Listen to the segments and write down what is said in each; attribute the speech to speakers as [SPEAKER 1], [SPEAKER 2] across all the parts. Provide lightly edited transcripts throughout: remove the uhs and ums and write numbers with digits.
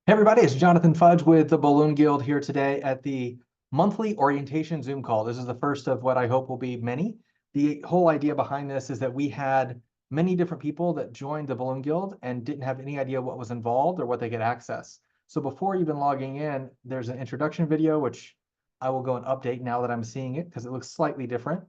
[SPEAKER 1] Hey everybody, it's Jonathan Fudge with the Balloon Guild here today at the monthly orientation Zoom call. This is the first of what I hope will be many. The whole idea behind this is that we had many different people that joined the Balloon Guild and didn't have any idea what was involved or what they could access. So before even logging in, there's an introduction video, which I will go and update now that I'm seeing it because it looks slightly different.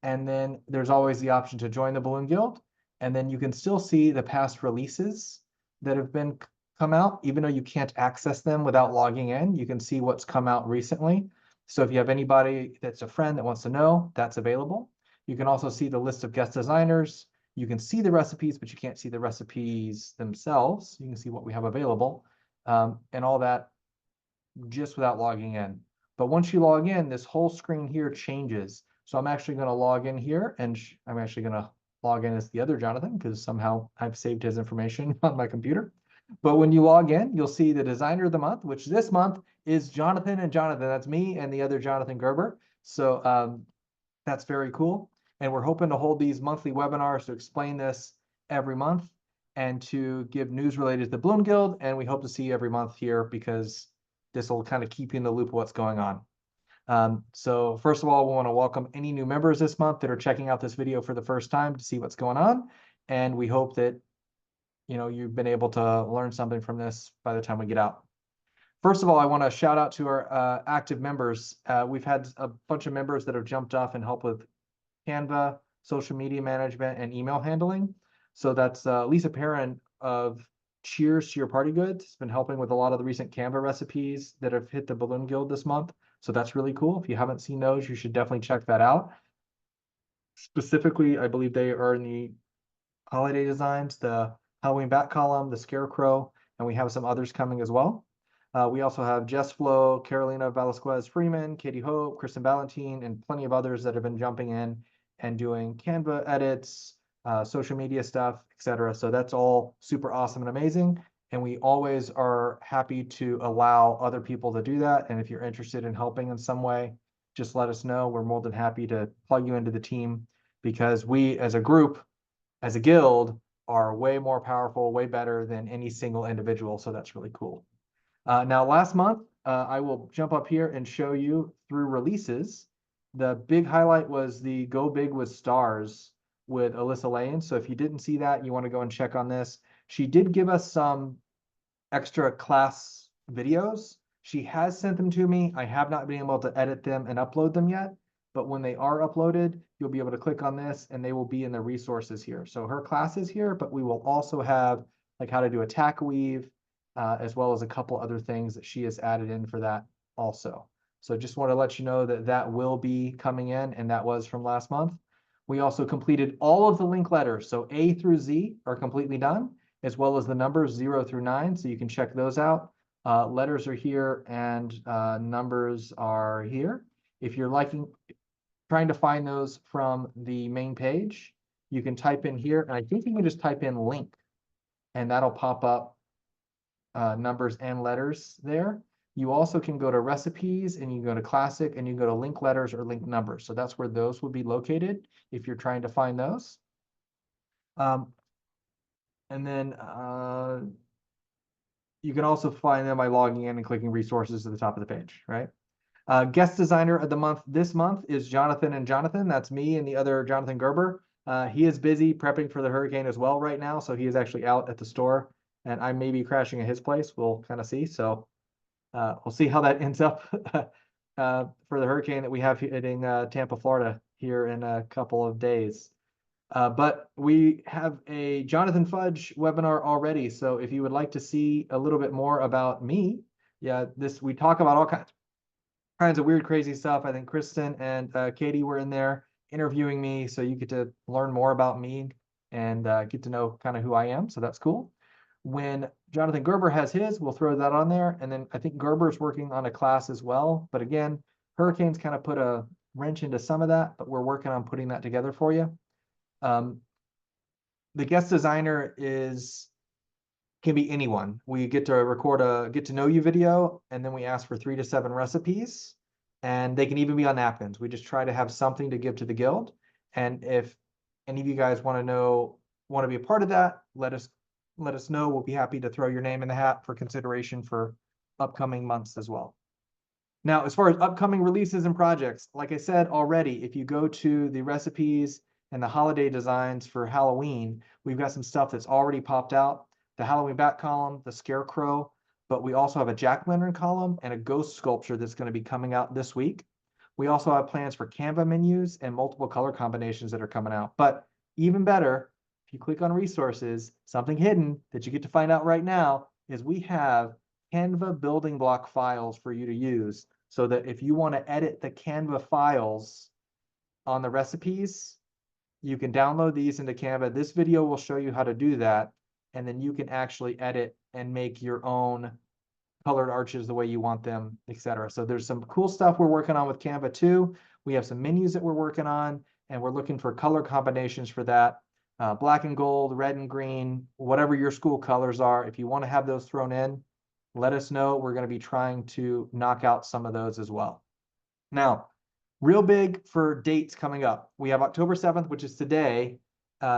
[SPEAKER 1] And then there's always the option to join the Balloon Guild. And then you can still see the past releases that have been come out, even though you can't access them without logging in. You can see what's come out recently. So if you have anybody that's a friend that wants to know, that's available. You can also see the list of guest designers. You can see the recipes, but you can't see the recipes themselves. You can see what we have available and all that just without logging in. But once you log in, this whole screen here changes. So I'm actually going to log in here and I'm actually going to log in as the other Jonathan because somehow I've saved his information on my computer. But when you log in, you'll see the designer of the month, which this month is Jonathan and Jonathan. That's me and the other Jonathan Gerber. So that's very cool. And we're hoping to hold these monthly webinars to explain this every month and to give news related to the Balloon Guild. And we hope to see you every month here because this will kind of keep you in the loop of what's going on. So first of all, we want to welcome any new members this month that are checking out this video for the first time to see what's going on. And we hope that you've been able to learn something from this by the time we get out. First of all, I want to shout out to our active members. We've had a bunch of members that have jumped off and helped with Canva, social media management, and email handling. So that's Lisa Perrin of Cheers to Your Party Goods. Has been helping with a lot of the recent Canva recipes that have hit the Balloon Guild this month. So that's really cool. If you haven't seen those, you should definitely check that out. Specifically, I believe they are in the holiday designs, the Halloween bat column, the scarecrow, and we have some others coming as well. We also have Jess Flo, Carolina Velasquez Freeman, Katie Hope, Kristen Valentine, and plenty of others that have been jumping in and doing Canva edits, social media stuff, etc. So that's all super awesome and amazing. And we always are happy to allow other people to do that. And if you're interested in helping in some way, just let us know. We're more than happy to plug you into the team because we as a group, as a guild, are way more powerful, way better than any single individual. So that's really cool. Now, last month, I will jump up here and show you through releases. The big highlight was the Go Big with Stars with Alyssa Lane. So if you didn't see that, you want to go and check on this. She did give us some extra class videos. She has sent them to me. I have not been able to edit them and upload them yet, but when they are uploaded, you'll be able to click on this and they will be in the resources here. So her class is here, but we will also have like how to do a tack weave, as well as a couple other things that she has added in for that also. So just want to let you know that that will be coming in, and that was from last month. We also completed all of the link letters. So A through Z are completely done, as well as the numbers 0 through 9. So you can check those out. Letters are here and numbers are here. If you're trying to find those from the main page, you can type in here, and I think you can just type in link, and that'll pop up numbers and letters there. You also can go to recipes and you can go to classic and you can go to link letters or link numbers. So that's where those will be located if you're trying to find those. And then you can also find them by logging in and clicking resources at the top of the page, right? Guest designer of the month this month is Jonathan and Jonathan. That's me and the other Jonathan Gerber. He is busy prepping for the hurricane as well right now. So he is actually out at the store and I may be crashing at his place. We'll kind of see. So we'll see how that ends up for the hurricane that we have hitting Tampa, Florida here in a couple of days. But we have a Jonathan Fudge webinar already. So if you would like to see a little bit more about me, yeah, we talk about all kinds of weird, crazy stuff. I think Kristen and Katie were in there interviewing me. So you get to learn more about me and get to know kind of who I am. So that's cool. When Jonathan Gerber has his, we'll throw that on there. And then I think Gerber's working on a class as well. But again, hurricanes kind of put a wrench into some of that, but we're working on putting that together for you. The guest designer can be anyone. We get to record a get to know you video, and then we ask for 3 to 7 recipes, and they can even be on napkins. We just try to have something to give to the guild. And if any of you guys want to be a part of that, let us let us know. We'll be happy to throw your name in the hat for consideration for upcoming months as well. Now, as far as upcoming releases and projects, like I said already, if you go to the recipes and the holiday designs for Halloween, we've got some stuff that's already popped out. The Halloween bat column, the scarecrow, but we also have a jack-o'-lantern column and a ghost sculpture that's going to be coming out this week. We also have plans for Canva menus and multiple color combinations that are coming out. But even better, if you click on resources, something hidden that you get to find out right now is we have Canva building block files for you to use, so that if you want to edit the Canva files on the recipes, you can download these into Canva. This video will show you how to do that, and then you can actually edit and make your own colored arches the way you want them, etc. So there's some cool stuff we're working on with Canva too. We have some menus that we're working on, and we're looking for color combinations for that. Black and gold, red and green, whatever your school colors are. If you want to have those thrown in, let us know. We're going to be trying to knock out some of those as well. Now, real big for dates coming up. We have October 7th, which is today.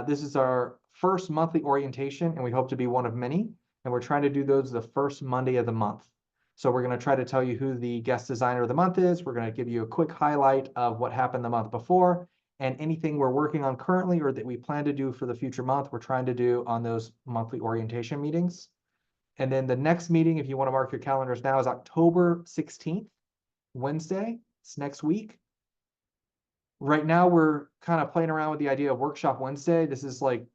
[SPEAKER 1] This is our first monthly orientation, and we hope to be one of many. And we're trying to do those the first Monday of the month. So we're going to try to tell you who the guest designer of the month is. We're going to give you a quick highlight of what happened the month before, and anything we're working on currently or that we plan to do for the future month, we're trying to do on those monthly orientation meetings. And then the next meeting, if you want to mark your calendars now, is October 16th, Wednesday. It's next week. Right now, we're kind of playing around with the idea of Workshop Wednesday. This is like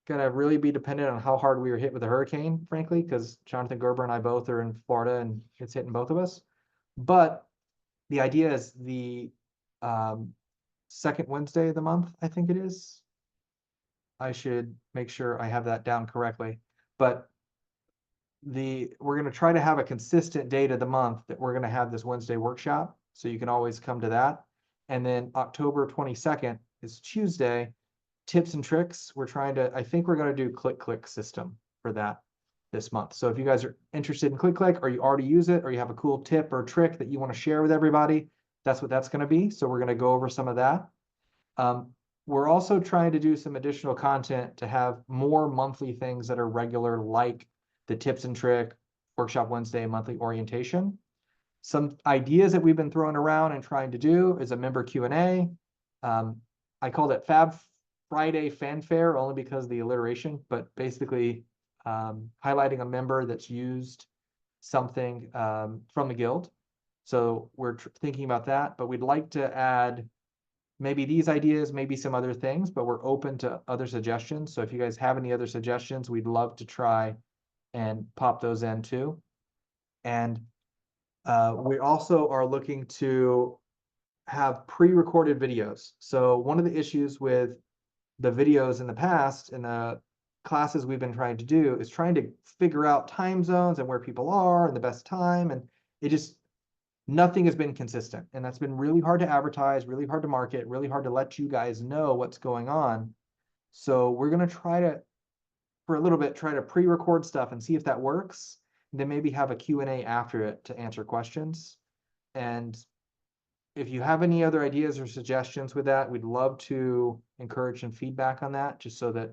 [SPEAKER 1] going to really be dependent on how hard we were hit with the hurricane, frankly, because Jonathan Gerber and I both are in Florida and it's hitting both of us. But the idea is the second Wednesday of the month, I think it is. I should make sure I have that down correctly. But we're going to try to have a consistent date of the month that we're going to have this Wednesday workshop. So you can always come to that. And then October 22nd is Tuesday, tips and tricks. I think we're going to do click system for that this month. So if you guys are interested in click, or you already use it, or you have a cool tip or trick that you want to share with everybody, that's what that's going to be. So we're going to go over some of that. We're also trying to do some additional content to have more monthly things that are regular, like the tips and trick, Workshop Wednesday, monthly orientation. Some ideas that we've been throwing around and trying to do is a member Q&A. I called it Fab Friday Fanfare only because of the alliteration, but basically highlighting a member that's used something from the guild. So we're thinking about that, but we'd like to add maybe these ideas, maybe some other things, but we're open to other suggestions. So if you guys have any other suggestions, we'd love to try and pop those in too. And we also are looking to have pre-recorded videos. So one of the issues with the videos in the past, in the classes we've been trying to do, is trying to figure out time zones and where people are and the best time. And nothing has been consistent. And that's been really hard to advertise, really hard to market, really hard to let you guys know what's going on. So we're going to try to, for a little bit, try to pre-record stuff and see if that works. And then maybe have a Q&A after it to answer questions. And if you have any other ideas or suggestions with that, we'd love to encourage some feedback on that, just so that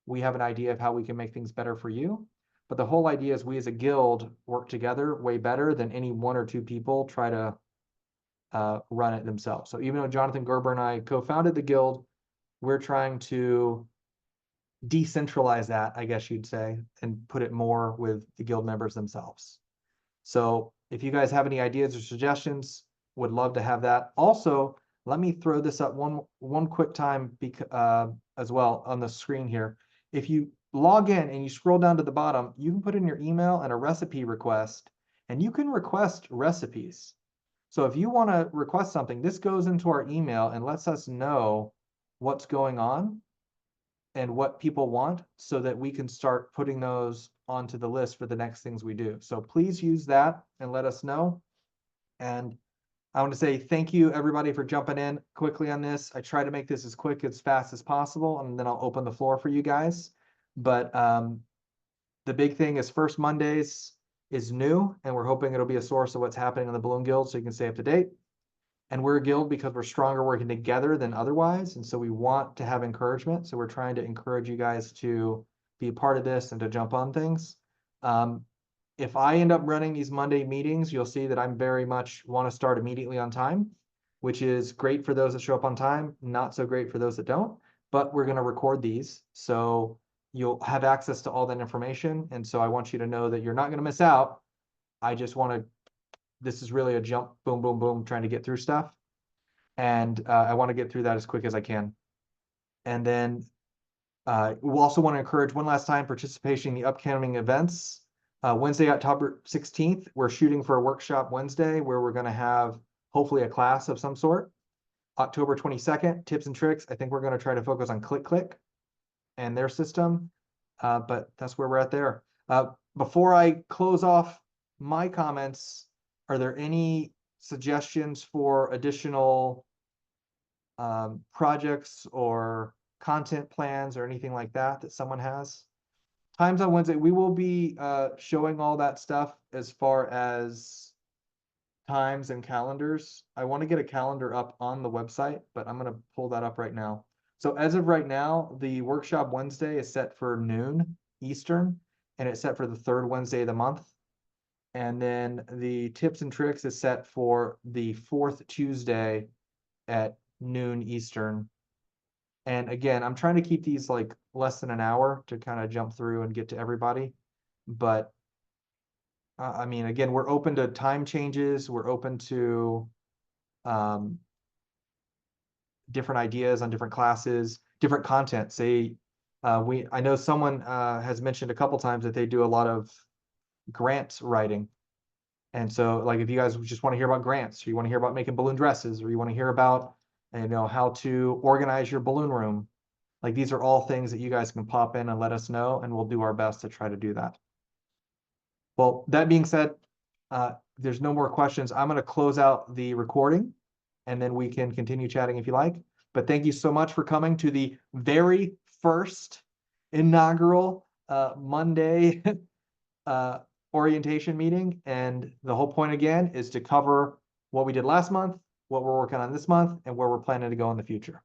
[SPEAKER 1] we have an idea of how we can make things better for you. But the whole idea is we as a guild work together way better than any one or two people try to run it themselves. So even though Jonathan Gerber and I co-founded the guild, we're trying to decentralize that, I guess you'd say, and put it more with the guild members themselves. So if you guys have any ideas or suggestions, would love to have that. Also, let me throw this up one quick time as well on the screen here. If you log in and you scroll down to the bottom, you can put in your email and a recipe request, and you can request recipes. So if you want to request something, this goes into our email and lets us know what's going on and what people want, so that we can start putting those onto the list for the next things we do. So please use that and let us know. And I want to say thank you, everybody, for jumping in quickly on this. I try to make this as quick, as fast as possible, and then I'll open the floor for you guys. But the big thing is First Mondays is new, and we're hoping it'll be a source of what's happening in the Balloon Guild so you can stay up to date. And we're a guild because we're stronger working together than otherwise. And so we want to have encouragement. So we're trying to encourage you guys to be a part of this and to jump on things. If I end up running these Monday meetings, you'll see that I'm very much want to start immediately on time, which is great for those that show up on time, not so great for those that don't. But we're going to record these, so you'll have access to all that information. And so I want you to know that you're not going to miss out. I just want to, this is really a jump, boom, boom, boom, trying to get through stuff. And I want to get through that as quick as I can. And then we'll also want to encourage one last time participation in the upcoming events. Wednesday, October 16th, we're shooting for a workshop Wednesday where we're going to have hopefully a class of some sort. October 22nd, tips and tricks. I think we're going to try to focus on ClickClick and their system, but that's where we're at there. Before I close off my comments, are there any suggestions for additional projects or content plans or anything like that that someone has? Times on Wednesday, we will be showing all that stuff as far as times and calendars. I want to get a calendar up on the website, but I'm going to pull that up right now. So as of right now, the workshop Wednesday is set for noon Eastern, and it's set for the third Wednesday of the month. And then the tips and tricks is set for the fourth Tuesday at noon Eastern. And again, I'm trying to keep these like less than an hour to kind of jump through and get to everybody. But I mean, again, we're open to time changes. We're open to different ideas on different classes, different content. Say, I know someone has mentioned a couple times that they do a lot of grant writing. And so like if you guys just want to hear about grants, or you want to hear about making balloon dresses, or you want to hear about, you know, how to organize your balloon room, like these are all things that you guys can pop in and let us know, and we'll do our best to try to do that. Well, that being said, there's no more questions. I'm going to close out the recording and then we can continue chatting if you like. But thank you so much for coming to the very first inaugural Monday orientation meeting. And the whole point again is to cover what we did last month, what we're working on this month, and where we're planning to go in the future.